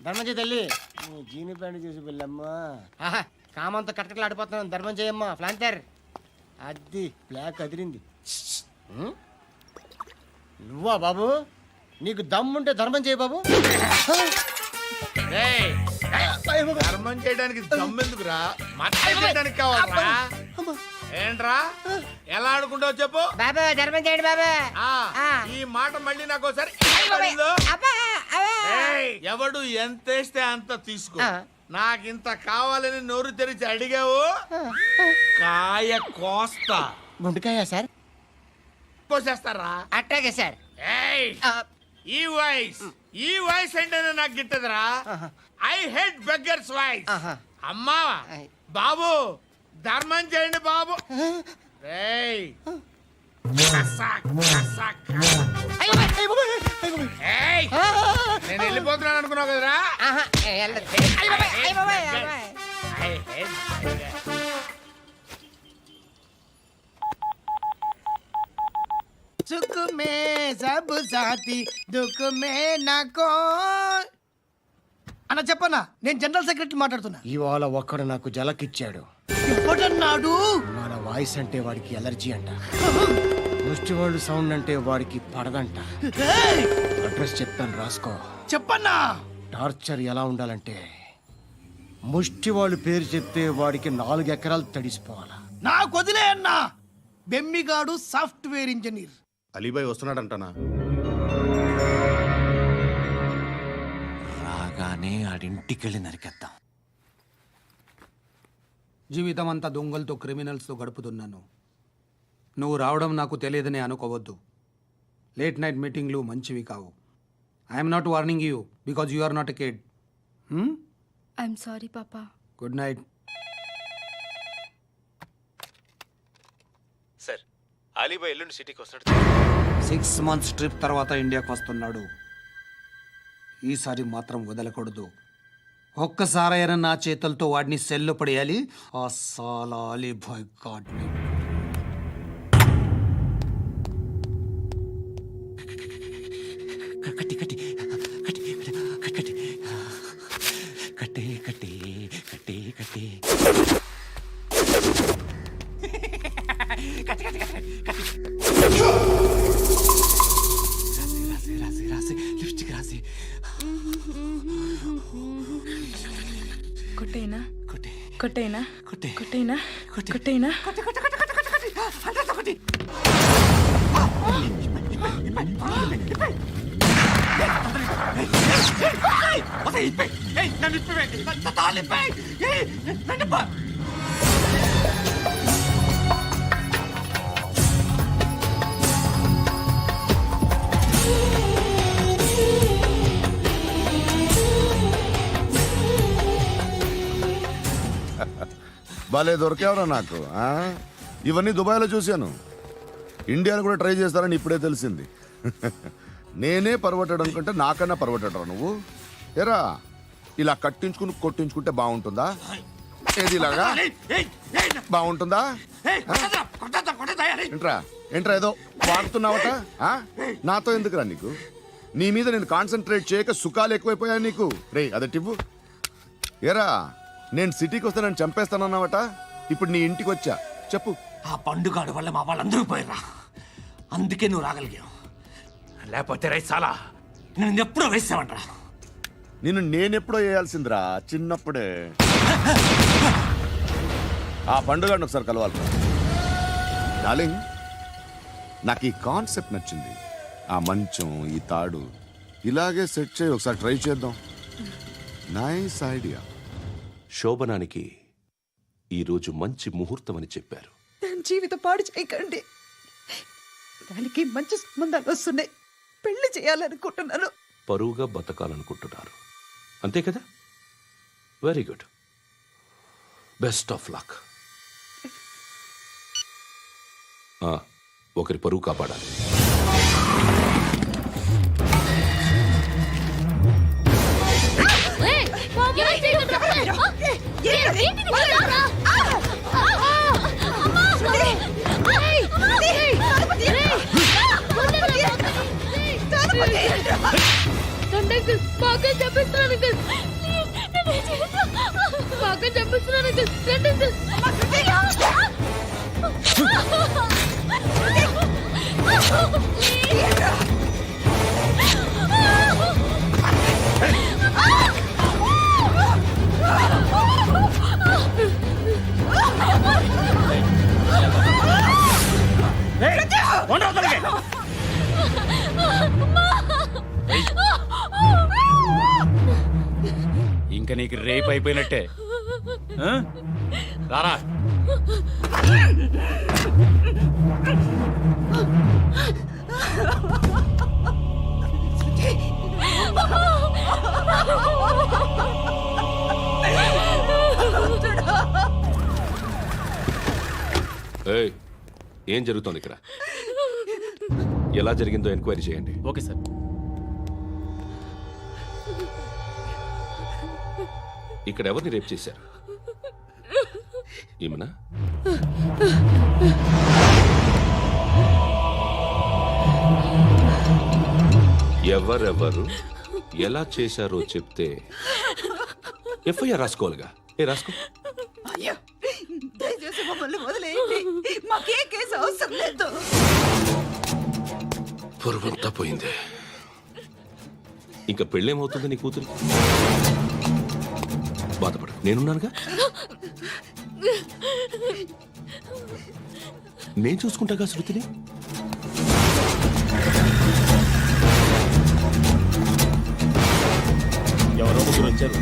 ధర్మం చేయి తల్లి. జీని ప్యాంట్ చూసి వెళ్ళమ్మా. కామంతో కట్టకట్లు ఆడిపోతున్నాను. ధర్మం చేయమ్మా. ఫ్లాంతర్ అది బ్లాక్ అదిరింది. నువ్వా బాబు? నీకు దమ్ముంటే ధర్మం చేయి బాబు. ధర్మం చేయడానికి దమ్మెందుకురా? చేయడానికి కావాలరా? ఏంట్రా ఎలా ఆడుకుంటావు చెప్పు బాబా. ధర్మం చేయండి బాబా. ఈ మాట మళ్ళీ నాకు ఒకసారి ఎవడు ఎంత వేస్తే అంత తీసుకో. నాకింత కావాలని నోరు తెరిచి అడిగావు కాయ కోస్తా. గుండెకాయ సార్? కోసేస్తారా? అట్టాగే సార్. ఈ వాయిస్ అంటేనే నాకు గిట్టదురా. I hate beggars voice. అమ్మా బాబు ధర్మం చేయండి బాబు. నేను వెళ్ళిపోతున్నాను అనుకున్నావు కదరా. सुख में सब साथी दुख में नाको. అన్న చెప్పన్నా, నేను జనరల్ సెక్రటరీ మాట్లాడుతున్నా. ఇవాళ ఒక్కడు నాకు జలకిచ్చాడు. ఎవడన్నాడు? మన వాయిస్ అంటే వాడికి ఎలర్జీ అంట. ముష్టి వాళ్ళు సౌండ్ అంటే వాడికి పడదంట. అడ్రస్ చెప్తాను రాసుకో. చెప్పన్నా. టార్చర్ ఎలా ఉండాలంటే ముష్టి వాళ్ళు పేరు చెప్తే వాడికి 4 ఎకరాలు తడిసిపోవాలా. నాకు వదిలే అన్నా. బెమ్మిగాడు సాఫ్ట్వేర్ ఇంజనీర్. అలీబాయ్ వస్తున్నాడంటనా? రాగానే ఆడింటికెళ్ళి నరికేద్దాం. జీవితం అంతా దొంగలతో క్రిమినల్స్తో గడుపుతున్నాను. నువ్వు రావడం నాకు తెలియదని అనుకోవద్దు. లేట్ నైట్ మీటింగ్లు మంచివి కావు. I'm not warning you because you are not a kid. I'm sorry పాపా. Good night. సార్ అలీబాయ్ ఎల్లుండి సిటీకి వస్తాడు. 6 months ట్రిప్ తర్వాత ఇండియాకి వస్తున్నాడు. ఈసారి మాత్రం వదలకూడదు. ఒక్కసారైనా నా చేతులతో వాడిని సెల్లో పడేయాలి. ఆ సాలా అలీబాయ్ గాడ్ని. కట్టి కట్టి కట్టి కట్టి కట్టి కట్టి కట్టి కట్టి రాసి రాసి లిప్స్టిక్ రాసి. కొట్టేనా కొట్టి కొట్టేనా కొట్టి కొట్టేనా కొట్టి కొట్టేనా. కొట్టి కొట్టి కొట్టి కొట్టి కొట్టి కొట్టి కొట్టి. భలే దొరికేవరా నాకు. ఇవన్నీ దుబాయ్లో చూశాను. ఇండియాలో కూడా ట్రై చేస్తారని ఇప్పుడే తెలిసింది. నేనే పర్వటడం కంటే నాకన్నా పర్వటరా నువ్వు. ఎరా ఇలా కట్టించుకుని కొట్టించుకుంటే బాగుంటుందా? ఏది ఇలాగా బాగుంటుందా? ఏంట్రా ఏంట్రా ఏదో వాడుతున్నావట. నాతో ఎందుకురా నీకు? నీ మీద నేను కాన్సన్ట్రేట్ చేయక సుఖాలు ఎక్కువైపోయాయి నీకు. రే అదటివ్వు. ఎరా నేను సిటీకి వస్తే నన్ను చంపేస్తానన్నావట. ఇప్పుడు నీ ఇంటికి వచ్చా. చెప్పు. ఆ పండుగాడు వల్ల మా వాళ్ళందరూ పోయిర్రా. అందుకే నువ్వు రాగలిగావు. లేకపోతే రైసాలా నేను ఎప్పుడో వేసావంటరా. నిన్ను నేనెప్పుడో వేయాల్సిందిరా చిన్నప్పుడే. ఆ పండుగను ఒకసారి కలవాలి డార్లింగ్. నాకు ఈ కాన్సెప్ట్ నచ్చింది. ఆ మంచం ఈ తాడు ఇలాగే సెట్ చేయి. ఒకసారి ట్రై చేద్దాం. Nice idea. శోభనానికి ఈరోజు మంచి ముహూర్తం అని చెప్పారు. దాని జీవితం పాడు చేయకండి. దానికి మంచి సంబంధాలు వస్తున్నాయి. పెళ్లి చేయాలనుకుంటున్నాను. పరువుగా బతకాలనుకుంటున్నారు అంతే కదా? Very good. Best of luck. ఒకరి పరువు కాపాడాలి. రండి అంకుల్ మాకు చెప్పిస్తున్నాను అంకుల్ మాకు చెప్పిస్తున్నాను అంకుల్ రండి ఇంకా నీకు రేప్ అయిపోయినట్టే ఆ? రారా ఏయ్, ఏం జరుగుతోంది ఇక్కడ? ఎలా జరిగిందో ఎంక్వైరీ చేయండి. Okay sir. ఇక్కడ ఎవరిని రేప్ చేశారు? ఈమెనా? ఎవరెవరు ఎలా చేశారో చెప్తే ఎఫ్ఐఆర్ రాసుకోవాలిగా. రాసుకో. అయ్యో దయచేసి మమ్మల్ని వదిలేయండి, మాకే కేసు అవసరం లేదు. పొరుగంతా పోయింది. ఇంకా పెళ్ళేమవుతుంది నీ కూతురు? బాధపడు, నేనున్నానుగా. నేను చూసుకుంటాగా శృతిని. ఎవరో ముగ్గురు వచ్చారు.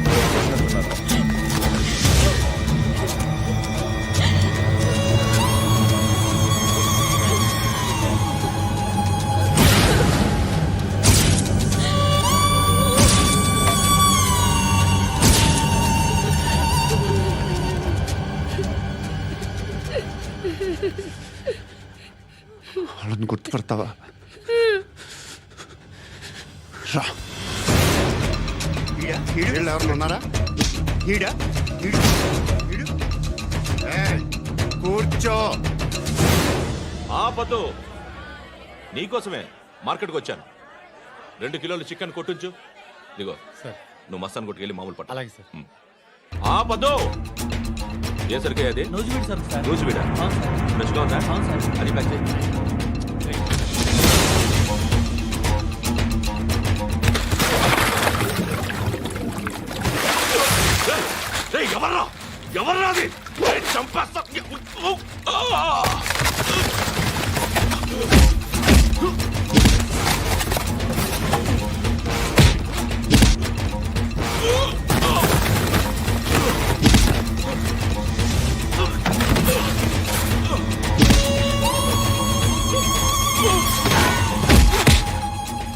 వాళ్ళని గుర్తుపడతావా? రా. వీళ్ళు ఎవరు ఉన్నారా? కూర్చో. ఆపద్దు, నీకోసమే మార్కెట్కి వచ్చాను. 2 కిలోలు చికెన్ కొట్టించు. ఇదిగో సార్. నువ్వు మస్తాన్ కొట్టుకెళ్ళి మామూలు పట్టు. అలాగే సార్. ఆపద్దు. ఏ సరికే అది? నూజివీడు సార్. నూజివీడా? ఫ్రెష్గా ఉందా? అది ప్యాక్ చేయి. ఎవర్రా ఎవర్రా అది? చంపేస్తా.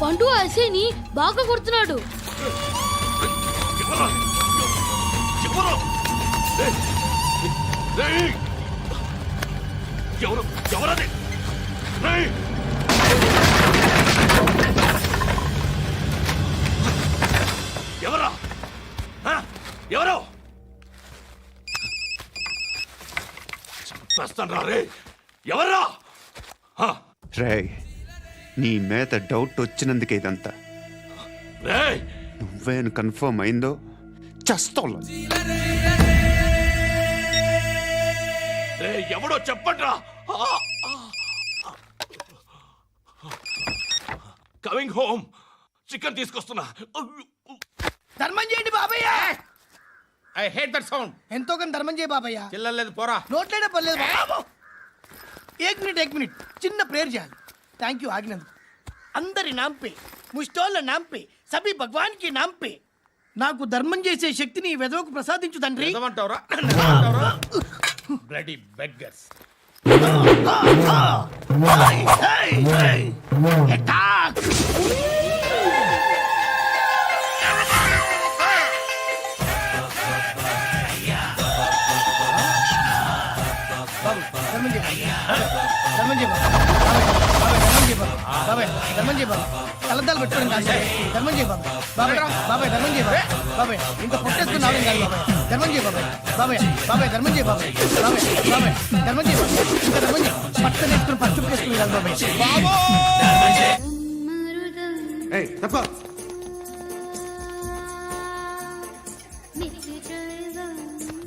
పండు అసేని బాగా కొడుతున్నాడు. ఎవరది? ఎవరా? ఎవరో చంపేస్తాను రా రే. ఎవర్రా? రే, నీ మీద డౌట్ వచ్చినందుకే ఇదంతా. రేయ్, నువ్వేను కన్ఫర్మ్ అయిందో చస్తావు. ఎవడో చెప్పండ్రా. Coming home. చికెన్ తీసుకొస్తున్నా. ధర్మం చేయండి బాబయ్య. I hate that sound. ఎంతో కానీ ధర్మం చేయ బాబయ్య. చిల్లలేదు పోరా. నోట్లేనే పర్లేదు బాబు. ఏక్ మినిట్ చిన్న ప్రేయర్ చేయాలి. థ్యాంక్ యూ ఆగినందుకు. అందరి నాంపే, ముష్టోళ్ళ నాంపే, సభీ భగవాన్ కి నాంపే నాకు ధర్మం చేసే శక్తిని ఈ వెదవకు ప్రసాదించు తండ్రి. ఏమంటావురా? Bloody beggars. ధర్మం చేయ బాబు. కలద్దాలు పెట్టుకోండి కాదు. ధర్మం చేయ బాబు. బాబాయ్ ధర్మం చేయ బాబాయ్. ఇంకా పొట్టేసుకుని రావడం కాదు బాబాయ్. ధర్మం చేయ బాబాయ్. ధర్మం చేయ బాబాయ్. ధర్మం చేయ బాబాయ్. ఇంకా ధర్మం చేయ. పట్టు నేర్చుకుని పట్టు వేసుకుని కాదు బాబాయ్. ఏయ్, తప్ప.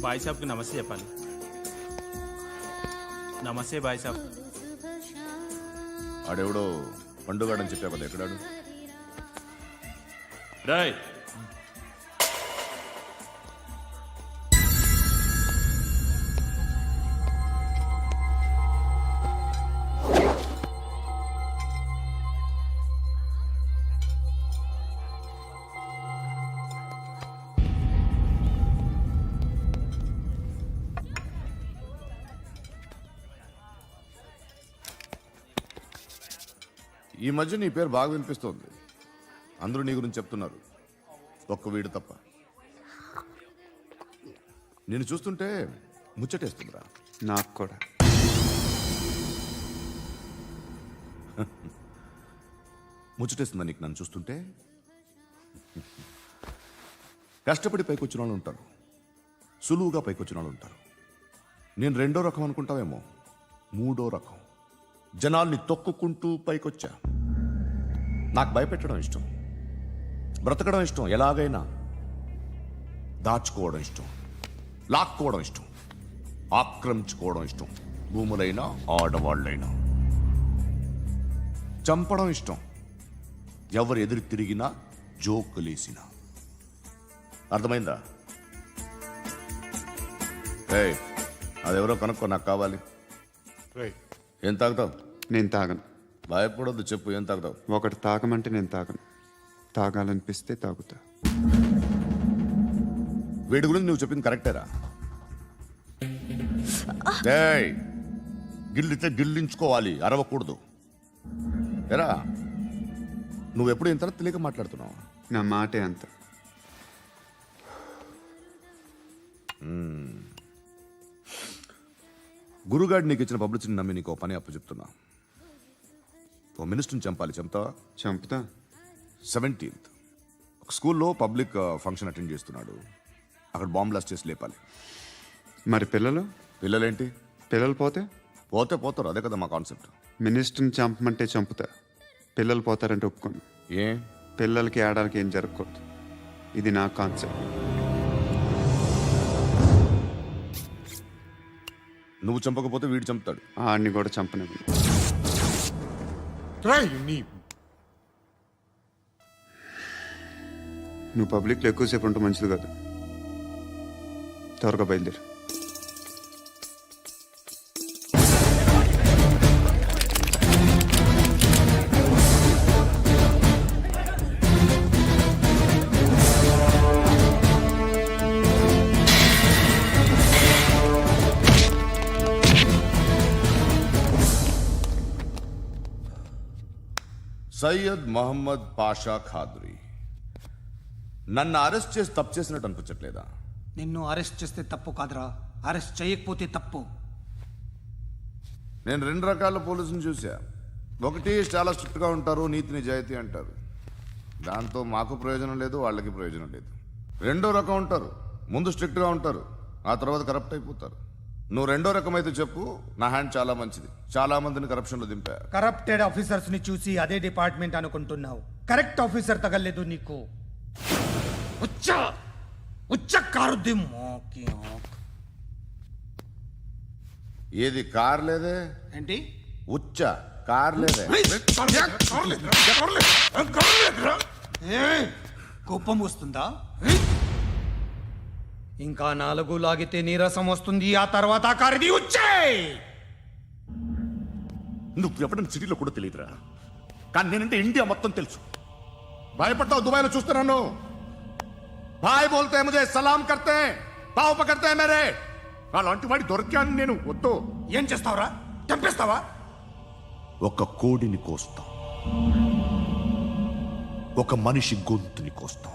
బాయ్ సాబ్కి నమస్తే చెప్పాలి. నమస్తే బాయ్ సాబ్. ఆడెవడో పండుగాడని చెప్పావు కదా, ఎక్కడాడు? రాయ్ ఈ మధ్య నీ పేరు బాగా వినిపిస్తోంది. అందరూ నీ గురించి చెప్తున్నారు, ఒక్క వీడు తప్ప. నేను చూస్తుంటే ముచ్చటేస్తుందిరా. నాకు కూడా. ముచ్చటేస్తుందా నీకు నన్ను చూస్తుంటే? కష్టపడి పైకొచ్చిన వాళ్ళు ఉంటారు, సులువుగా పైకొచ్చిన వాళ్ళు ఉంటారు. నేను రెండో రకం అనుకుంటావేమో, మూడో రకం. జనాల్ని తొక్కుకుంటూ పైకొచ్చా. నాకు భయపెట్టడం ఇష్టం, బ్రతకడం ఇష్టం, ఎలాగైనా దాచుకోవడం ఇష్టం, లాక్కోవడం ఇష్టం, ఆక్రమించుకోవడం ఇష్టం. భూములైనా ఆడవాళ్ళైనా చంపడం ఇష్టం, ఎవరు ఎదురు తిరిగినా జోకులేసినా. అర్థమైందా? ఏయ్, అదెవరో కనుక్కో, నాకు కావాలి. ఏం తాగుతావు? నేను తాగను. భయపడొద్దు, చెప్పు ఏం తాగుతావు? ఒకటి తాగమంటే నేను తాగను. తాగాలనిపిస్తే తాగుతా. వీడి గురించి నువ్వు చెప్పింది కరెక్టేరా? ఏయ్, గిల్లితే గిల్లించుకోవాలి, అరవకూడదు. ఎరా, నువ్వెప్పుడు ఇంత తెలియక మాట్లాడుతున్నావు? నా మాటే అంత. గురుగాడు నీకు ఇచ్చిన పబ్లిసిటీని నమ్మి నీకు పని అప్పు చెప్తున్నా. ఓ మినిస్టర్ని చంపాలి, చంపుతావా? చంపుతా. 17th ఒక స్కూల్లో పబ్లిక్ ఫంక్షన్ అటెండ్ చేస్తున్నాడు, అక్కడ బాంబ్ బ్లాస్ట్ చేసి లేపాలి. మరి పిల్లలు? పిల్లలేంటి? పిల్లలు పోతే పోతే పోతారు, అదే కదా మా కాన్సెప్ట్. మినిస్టర్ని చంపమంటే చంపుతా, పిల్లలు పోతారంటే ఒప్పుకోను. ఏ? పిల్లలకి ఆడడానికి ఏం జరగకూడదు, ఇది నా కాన్సెప్ట్. నువ్వు చంపకపోతే వీడు చంపుతాడు. ఆడిని కూడా చంపనివ్వను. నువ్వు పబ్లిక్లో ఎక్కువసేపు ఉంటే మంచిది కాదు. త్వరగా బయలుదేరు. సయ్యద్ మహమ్మద్ పాషా ఖాద్రీ నన్ను అరెస్ట్ చేసి తప్పు చేసినట్టు అనిపించట్లేదా? నిన్ను అరెస్ట్ చేస్తే తప్పు కాదురా, అరెస్ట్ చేయకపోతే తప్పు. నేను 2 రకాల పోలీసుని చూసా. ఒకటి చాలా స్ట్రిక్ట్గా ఉంటారు, నీతి నిజాయితీ అంటారు, దాంతో మాకు ప్రయోజనం లేదు, వాళ్ళకి ప్రయోజనం లేదు. రెండో రకం ఉంటారు, ముందు స్ట్రిక్ట్గా ఉంటారు, ఆ తర్వాత కరప్ట్ అయిపోతారు. నువ్వు రెండో రకం అయితే చెప్పు, నా హ్యాండ్ చాలా మంచిది, చాలా మందిని కరప్షన్లో దింపా. కరప్టెడ్ ఆఫీసర్స్ ని చూసి అదే డిపార్ట్మెంట్ అనుకుంటున్నావు, కరెక్ట్ ఆఫీసర్ తగలేదు నీకు. ఏది కార్ లేదే? ఏంటి? ఉచ్చ కార్ లేదే? కోపం వస్తుందా? ఇంకా 4 లాగితే నీరసం వస్తుంది, ఆ తర్వాత కారిది వచ్చే. నువ్వు ఎవడని సిటీలో కూడా తెలియదురా, కానీ నేనంటే ఇండియా మొత్తం తెలుసు. భయపడతావు? దుబాయ్లో చూస్తున్నాను, భాయ్ బోల్తే ముజే సలాం కర్తే పావు పకర్తే మేరే. అలాంటి వాడి దొరికాను నేను. వద్దు. ఏం చేస్తావురా? చంపేస్తావా? ఒక కోడిని కోస్తాం, ఒక మనిషి గొంతుని కోస్తాం.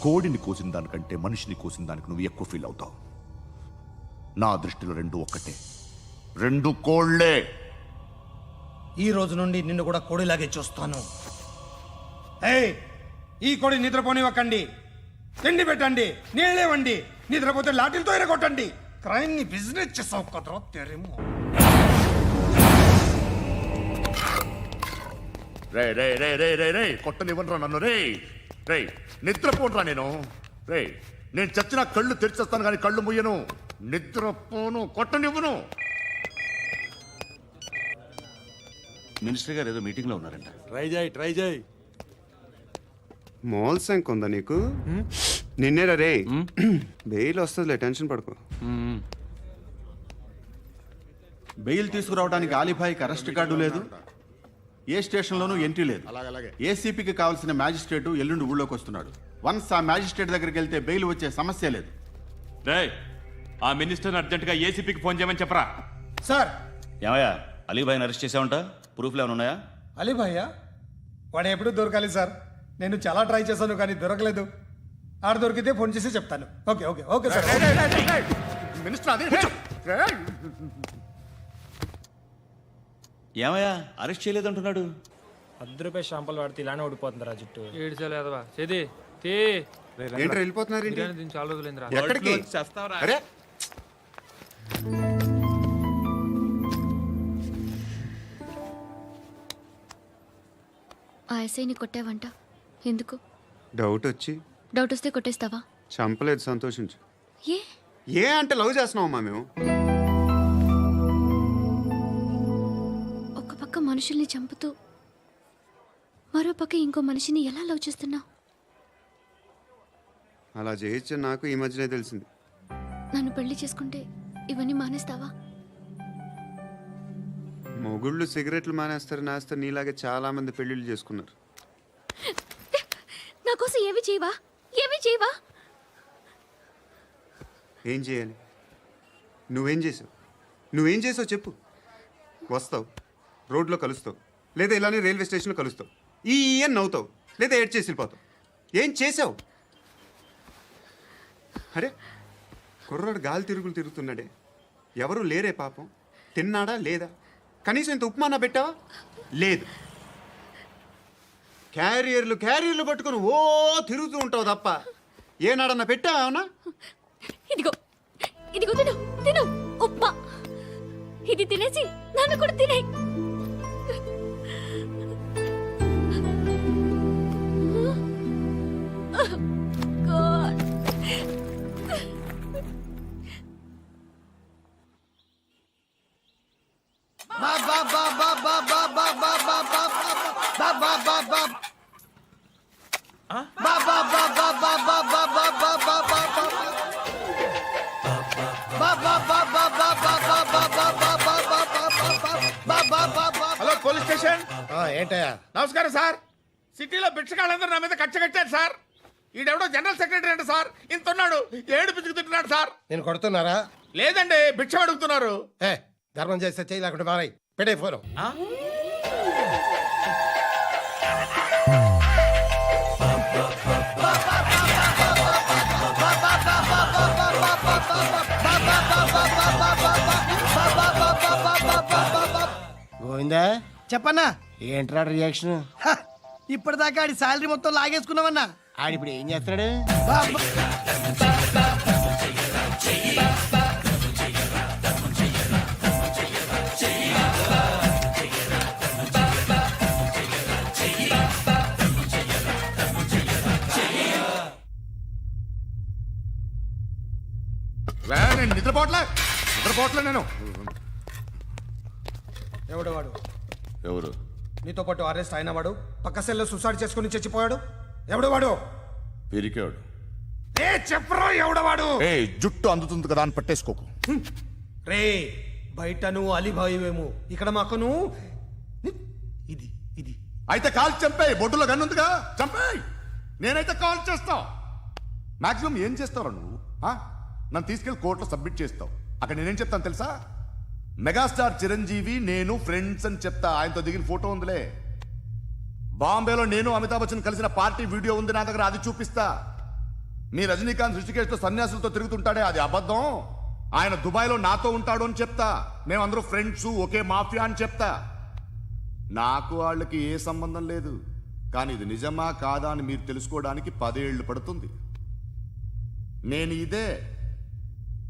కోడిని కోసిన దానికంటే మనిషిని కోసిన దానికి నువ్వు ఎక్కువ ఫీల్ అవుతావు. నా దృష్టిలో 2 ఒక్కటే, 2 కోళ్లే. ఈ రోజు నుండి నిన్ను కూడా కోడిలాగే చూస్తాను. ఏయ్, ఈ కోడి నిద్రపోనివ్వకండి, తిండి పెట్టండి, నీళ్ళేవండి, నిద్రపోతే లాఠీలతో ఎరగొట్టండి. క్రైమ్ ని బిజినెస్ చేసావు కదరా తెరేమో. రే రే రే రే రే రే కొట్టనివ్వనరా నన్ను. రే రే నిద్రపోనరా నేను. రే నేను చచ్చిన కళ్ళు తెరిచేస్తాను కానీ కళ్ళు ముయ్యను, నిద్రపోను, కొట్టనివ్వను. మినిస్టర్ గారు ఏదో మీటింగ్ లో ఉన్నారంట. ట్రై చేయి. మోల్ సంక్ ఉందా నీకు? నిన్నేరా రే. బెయిల్ వస్తుందిలే, టెన్షన్ పడుకో. బెయిల్ తీసుకురావడానికి ఆలిభాయికి అరెస్ట్ కార్డు లేదు, ఏ స్టేషన్లోనూ ఎంట్రీ లేదు. ఏసీపీకి కావాల్సిన మ్యాజిస్ట్రేటు ఎల్లుండి ఊళ్ళోకి వస్తున్నాడు. వన్స్ ఆ మ్యాజిస్ట్రేట్ దగ్గరికి వెళ్తే బెయిల్ వచ్చే సమస్య లేదు. ఆ మినిస్టర్ అర్జెంట్ గా ఏసీపీకి ఫోన్ చేయమని చెప్పరా. సార్. ఏమయ్యా అలీభాయిని అరెస్ట్ చేసావంట? ప్రూఫ్లు ఏమైనా ఉన్నాయా? అలీ భయ్యా వాడు ఎప్పుడు దొరకాలి సార్. నేను చాలా ట్రై చేశాను కానీ దొరకలేదు. ఆడ దొరికితే ఫోన్ చేసి చెప్తాను. Okay okay okay sir. Minister అదే ఏమయ్యా అరెస్ట్ చేయలేదంటున్నాడు? ₹10 షాంపూలు వాడితే ఇలానే ఓడిపోతుంది రా జుట్టు. ఏంటి వెళ్ళిపోతున్నారు ఏంటి? చాలా రోజులైందిరా. ఎక్కడికి? అరే ఆ ఎస్ఐని కొట్టావంట, ఎందుకు? డౌట్ వచ్చి. డౌట్ వస్తే కొట్టేస్తావా? చంపలేదు, సంతోషించు. ఏ ఏ అంటే లవ్ చేస్తున్నావమ్మా మేము. ఒక పక్క మనుషుల్ని చంపుతూ మరో పక్క ఇంకో మనిషిని ఎలా లవ్ చేస్తున్నావు? అలా చేయొచ్చు నాకు ఈ మధ్యనే తెలిసింది. నన్ను పెళ్లి చేసుకుంటే ఇవన్నీ మానేస్తావా? మొగుళ్ళు సిగరెట్లు మానేస్తారు, నాస్తారు. నీలాగే చాలా మంది పెళ్లిళ్ళు చేసుకున్నారు. నా కోసం ఏమి చేయవా? ఏమి చేయవా? ఏం చేయాలి? నువ్వేం చేసావు చెప్పు. వస్తావు, రోడ్లో కలుస్తావు, లేదా ఇలానే రైల్వే స్టేషన్లో కలుస్తావు. ఈ అని నవ్వుతావు, లేదా ఏడ్ చేసి వెళ్ళిపోతావు. ఏం చేసావు? అరే కుర్రాడు గాలి తిరుగుతున్నాడే, ఎవరు లేరే పాపం. తిన్నాడా లేదా? కనీసం ఇంత ఉప్మానా పెట్టావా? లేదు. క్యారియర్లు పట్టుకుని ఓ తిరుగుతూ ఉంటావు తప్ప ఏనాడన్నా పెట్టావా? అవునా? ఇదిగో ఇదిగో తిను తిను ఉప్మా. ఇది తినేసి నన్ను కూడా తినే. Hello police station. ఏంటయ్యా? నమస్కారం సార్. సిటీలో బిచ్చగాళ్ళందరూ నా మీద కచ్చ కట్టారు సార్. ఈడెవడో జనరల్ సెక్రటరీ అంట సార్. ఇంత ఉన్నాడు, ఏడు పిచ్చుకు తింటున్నాడు సార్. నేను కొడుతున్నారా? లేదండి, భిక్ష అడుగుతున్నారు. ధర్మం చేస్తే చేయి లేకుండా మారాయి. పెట్టే ఫోను. గోవిందా చెప్పన్నా. ఏంట్రా రియాక్షన్? ఇప్పటిదాకా ఆడి శాలరీ మొత్తం లాగేసుకున్నావన్నా. ఆడిప్పుడు ఏం చేస్తున్నాడు? నేను నిద్రపోవట్లే నేను. ఎవడు వాడు? ఎవరు? నీతో పాటు అరెస్ట్ అయిన వాడు, పక్క సెల్లో సూసైడ్ చేసుకుని చచ్చిపోయాడు. ఎవడు వాడు? పిరికాడు. చెప్పరా ఎవడవాడు? జుట్టు అందుతుంది కదా అని పట్టేసుకోకు. రే బయట నువ్వు అలీభాయివేమో, ఇక్కడ మాకు నువ్వు ఇది ఇది. అయితే కాల్ చంపేయి. బొడ్డులో గన్నుందిగా, చంపేయి. నేనైతే కాల్ చేస్తా. మాక్సిమం ఏం చేస్తావు నువ్వు? నన్ను తీసుకెళ్లి కోర్టులో సబ్మిట్ చేస్తావు. అక్కడ నేనేం చెప్తాను తెలుసా? మెగాస్టార్ చిరంజీవి నేను ఫ్రెండ్స్ అని చెప్తా. ఆయనతో దిగిన ఫోటో ఉందిలే. బాంబేలో నేను అమితాబ్ బచ్చన్ కలిసిన పార్టీ వీడియో ఉంది నా దగ్గర, అది చూపిస్తా. మీ రజనీకాంత్ ఋషికేష్తో సన్యాసులతో తిరుగుతుంటాడే, అది అబద్ధం. ఆయన దుబాయ్లో నాతో ఉంటాడు అని చెప్తా. మేమందరూ ఫ్రెండ్స్, ఒకే మాఫియా అని చెప్తా. నాకు వాళ్ళకి ఏ సంబంధం లేదు. కానీ ఇది నిజమా కాదా అని మీరు తెలుసుకోవడానికి 10 ఏళ్ళు పడుతుంది. నేను ఇదే,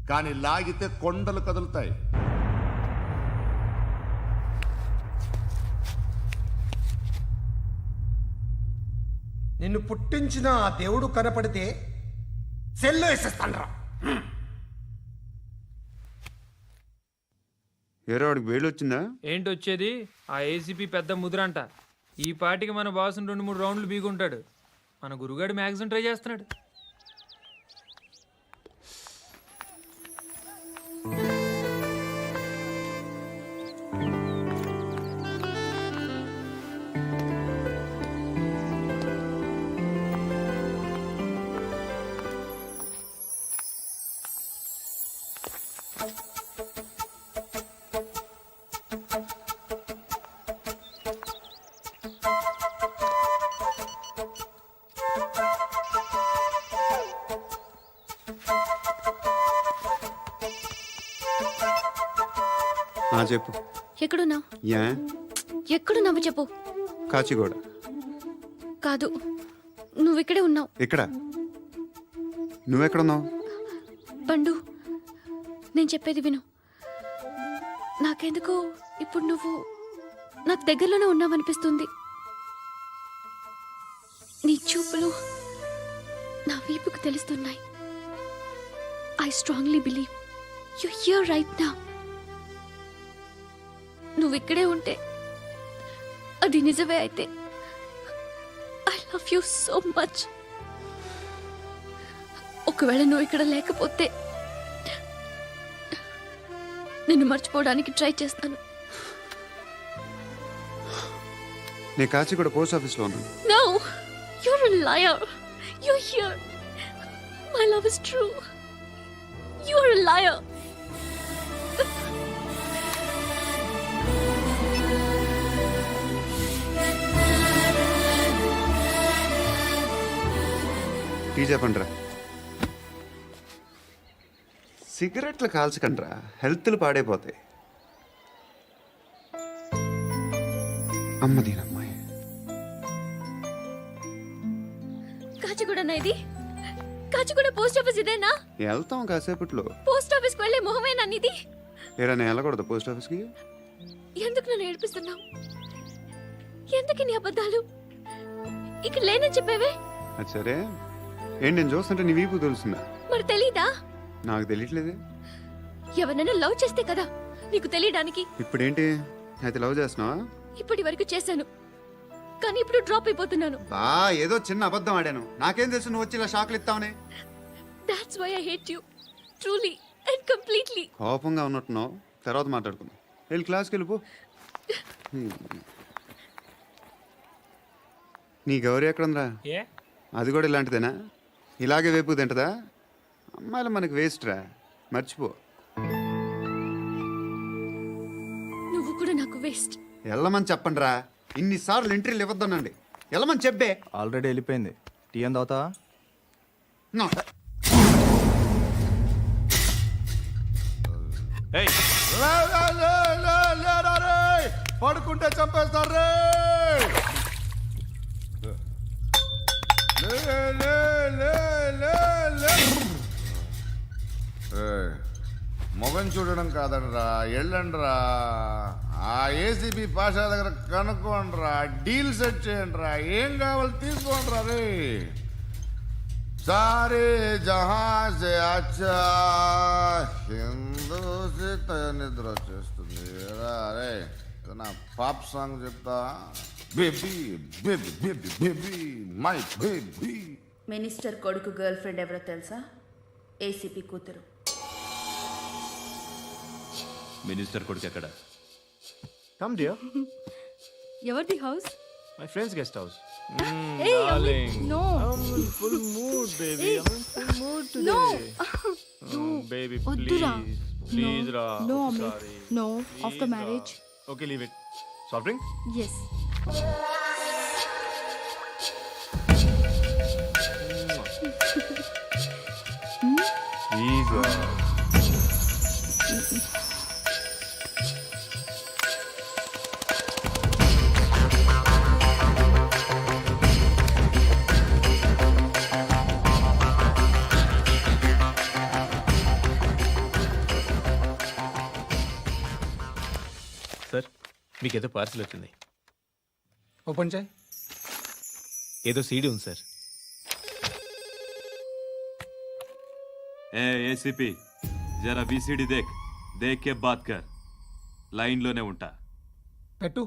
కానీ లాగితే కొండలు కదులుతాయి. నిన్ను పుట్టించిన ఆ దేవుడు కనపడితే సెల్లో వేసేస్తాను రా. ఏరో వాడికి వేలు వచ్చిందా? ఏంటి వచ్చేది? ఆ ఏసీపీ పెద్ద ముద్రంట. ఈ పాటికి మన బాసుని 2-3 రౌండ్లు బీగుంటాడు. మన గురుగాడు మ్యాక్సిమం ట్రై చేస్తున్నాడు. చెప్పు. ఎక్కడున్నావు? యా ఎక్కడున్నావు చెప్పు. కాచిగూడ. కాదు, నువ్వు ఇక్కడే ఉన్నావు. ఇక్కడ నువ్వెక్కడున్నావు? పండు, నేను చెప్పేది విను. నాకెందుకో ఇప్పుడు నువ్వు నాకు దగ్గరలోనే ఉన్నావనిపిస్తుంది. నీ చూపులు నా వీపుకు తెలుస్తున్నాయి. I strongly believe you here right now. నువ్వు ఇక్కడే ఉంటే అది నిజమే అయితే I love you so much. ఒకవేళ నువ్వు ఇక్కడ లేకపోతే నిన్ను మర్చిపోవడానికి ట్రై చేస్తాను. నేను కాచిగూడ పోస్ట్ ఆఫీస్లో ఉన్నాను. No, you're a liar. You're here. My love is true. You're a liar. Tea చెప్పండిరా. సిగరెట్లు కాల్చకండ్రా, హెల్త్లు పాడైపోతాయి. అమ్మదీనమ్మాయి. కాచిగూడనా ఇది? కాచిగూడ పోస్ట్ ఆఫీస్ ఇదేనా? వెళ్తాం కాసేపట్లో. పోస్ట్ ఆఫీస్ కు వెళ్ళే మొహమేనా నీది? ఏరా నేను వెళ్ళకూడదు పోస్ట్ ఆఫీస్కి? ఎందుకు నన్ను ఏడిపిస్తున్నావు? ఎందుకు నీ అబద్ధాలు? ఇక్కడ లేనని చెప్పేవే. అది సరే, ఏంటి నేను చూస్తుంటే నీ వీపు తెలుస్తుందా? మరి తెలీదా? నాకు తెలియట్లేదే. ఎవరైనా లవ్ చేస్తే కదా నీకు తెలియడానికి. ఇప్పుడేంటి అయితే లవ్ చేస్తున్నావా? ఇప్పటి వరకు చేశాను, కానీ ఇప్పుడు డ్రాప్ అయిపోతున్నాను. ఏదో చిన్న అబద్ధం ఆడాను. నాకేం తెలుసు నువ్వు వచ్చి ఇలా షాక్లు ఇస్తావని. That's why I hate you. Truly and completely. కోపంగా ఉన్నట్టున్నావు, తర్వాత మాట్లాడుకుందాం. వెళ్ళి క్లాస్కి వెళ్ళిపో. నీ గౌరీ ఎక్కడుందిరా? అది కూడా ఇలాంటిదేనా? ఇలాగే వేపు తింటదా? అమ్మాయిలు మనకి వేస్ట్ రా, మర్చిపో. నువ్వు కూడా నాకు వేస్ట్. వెళ్ళమని చెప్పండి రా. ఇన్నిసార్లు ఎంట్రీలు ఇవ్వద్దనండి. వెళ్ళమని చెప్పే. ఆల్రెడీ వెళ్ళిపోయింది. టీ ఏం తాగుతావా? పడుకుంటే చంపేస్తారు. మొగం చూడడం కాదండ్రా, వెళ్ళండ్రా. ఆ ఏసీపీ పాషా దగ్గర కనుక్కోండ్రా, డీల్ సెట్ చేయండిరా, ఏం కావాలి తీసుకోండిరా. రే సారే జహా సే అచ్చా హిందూ నిద్ర వచ్చేస్తుంది. రే నా పాప్ సాంగ్ చెప్తా. Baby baby baby baby my baby. Minister కొడుకు గర్ల్ ఫ్రెండ్ ఎవరో తెలుసా? ఏసీపీ కూతురు. మినిస్టర్ కొడుకు ఎక్కడ? Come dear. ఎవరిది house? My friends guest house. Hey, no. Full mood baby. Full mood today. Baby వద్దురా. please రా. No, Sorry. no. After marriage. Okay, leave it. Soft drink? Yes. Please రా. Sir, మీకేదో parcel వచ్చింది. Open చేయి. ఏదో CD ఉంది sir. ఏ ACP జరా VCD దేక్ కే bath కర్ లైన్లోనే ఉంటా. పెట్టు.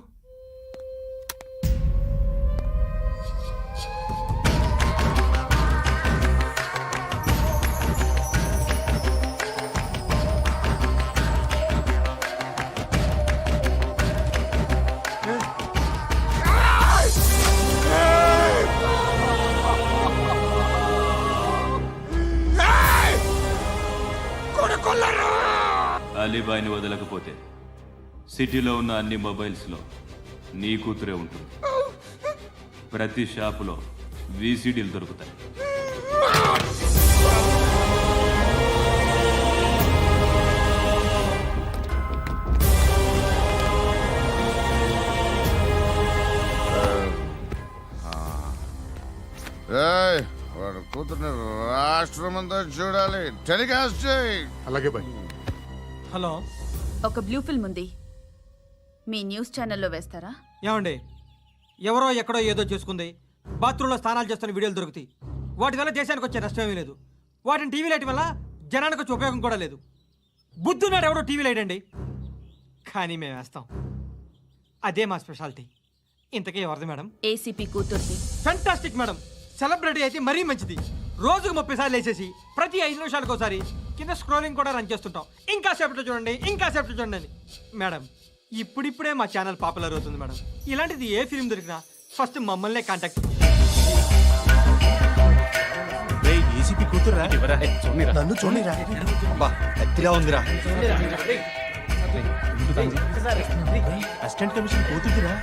అలీబాయిని వదలకపోతే సిటీలో ఉన్న అన్ని మొబైల్స్లో నీ కూతురే ఉంటుంది. ప్రతి షాపులో వీసీడీలు దొరుకుతాయి. ఏయ్, వాడు కూతుర్ని రాష్ట్రం అంతా చూడాలి. టెలికాస్ట్ చేయి. అలాగే బాయ్. హలో, ఒక బ్లూ ఫిల్మ్ ఉంది, మీ న్యూస్ ఛానల్లో వేస్తారా? ఏమండి, ఎవరో ఎక్కడో ఏదో చేసుకుంది, బాత్రూంలో స్నానాలు చేస్తున్న వీడియోలు దొరుకుతాయి. వాటి వల్ల దేశానికి వచ్చే నష్టమేమీ లేదు. వాటిని టీవీ లైట్ వల్ల జనానికి వచ్చే ఉపయోగం కూడా లేదు. బుద్ధున్నాడు ఎవడో టీవీ లైట్ అండి, కానీ మేము వేస్తాం. అదే మా స్పెషాలిటీ. ఇంతకీ ఎవరిది మేడం? ఏసీపీ కూతుర్ది. Fantastic madam. సెలబ్రిటీ అయితే మరీ మంచిది. రోజుకు 30 సార్లు వేసేసి ప్రతి 5 నిమిషాలకు ఒకసారి కింద స్క్రోలింగ్ కూడా రన్ చేస్తుంటాం. ఇంకా సేపట్లో చూడండి, ఇంకా సేపట్లో చూడండి అని. మేడం, ఇప్పుడిప్పుడే మా ఛానల్ పాపులర్ అవుతుంది మేడం. ఇలాంటిది ఏ ఫిల్మ్ దొరికినా ఫస్ట్ మమ్మల్నే కాంటాక్ట్. ఏసీపీ కూతురా? నన్ను చూడరా, ఉందిరా. అసిస్టెంట్ కమిషన్ కూతురురా?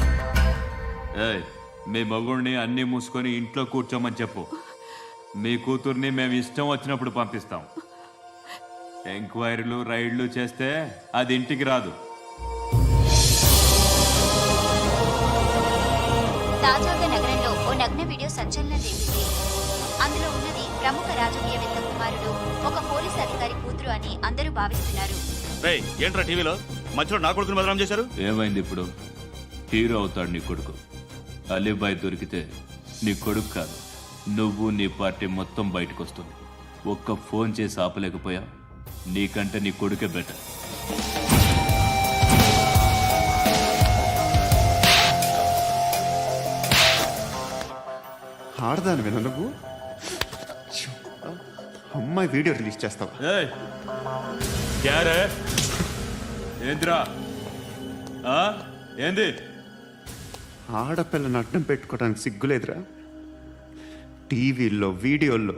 ఏయ్, మీ మగుడిని అన్నీ మూసుకొని ఇంట్లో కూర్చోమని చెప్పు. మీ కూతుర్ని మేము ఇష్టం వచ్చినప్పుడు పంపిస్తాం. ఎంక్వైరీలు రైడ్లు చేస్తే అది ఇంటికి రాదు. తాజాగా నగరంలో ఓ నగ్న వీడియో సంచలనం రేపింది. అందులో ఉన్నది ప్రముఖ రాజకీయవేత్త కుమారుడు, ఒక పోలీస్ అధికారి కూతురు అని అందరూ భావిస్తున్నారు. ఏంట్రా టీవీలో మధ్యలో నా కొడుకుని బదనాం చేశారు? ఏమైంది ఇప్పుడు? హీరో అవుతాడు నీ కొడుకు. అలీబాయ్ దొరికితే నీ కొడుకు కాదు, నువ్వు నీ పార్టీ మొత్తం బయటకు వస్తుంది. ఒక్క ఫోన్ చేసి ఆపలేకపోయా, నీకంటే నీ కొడుకే బెటర్. ఆడదాను విన నువ్వు అమ్మాయి వీడియో రిలీజ్ చేస్తావా? ఏంద్రా ఏంది? ఆడపిల్లని అడ్డం పెట్టుకోవడానికి సిగ్గులేదురా? టీవీల్లో వీడియోల్లో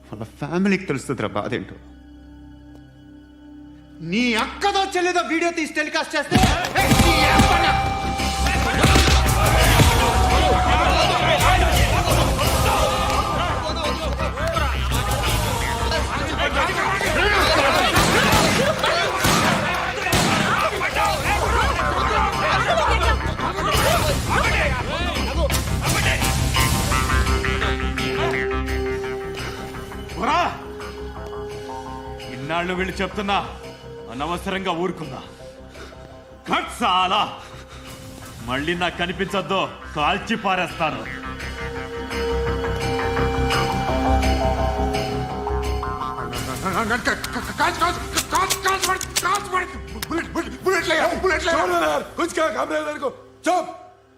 వాళ్ళ ఫ్యామిలీకి తెలుస్తుందిరా బాధ ఏంటో. నీ అక్కదో చెల్లిదో వీడియో తీసి టెలికాస్ట్ చేస్తే ఇన్నాళ్ళు వీళ్ళు చెప్తున్నా అనవసరంగా ఊరుకున్నా. చాలా మళ్ళీ నాకు కనిపించద్దు, కాల్చి పారేస్తాను. बुलेट ले, बुलेट ले। छोड़ यार, कुछ क्या काम नहीं मेरे को, चुप।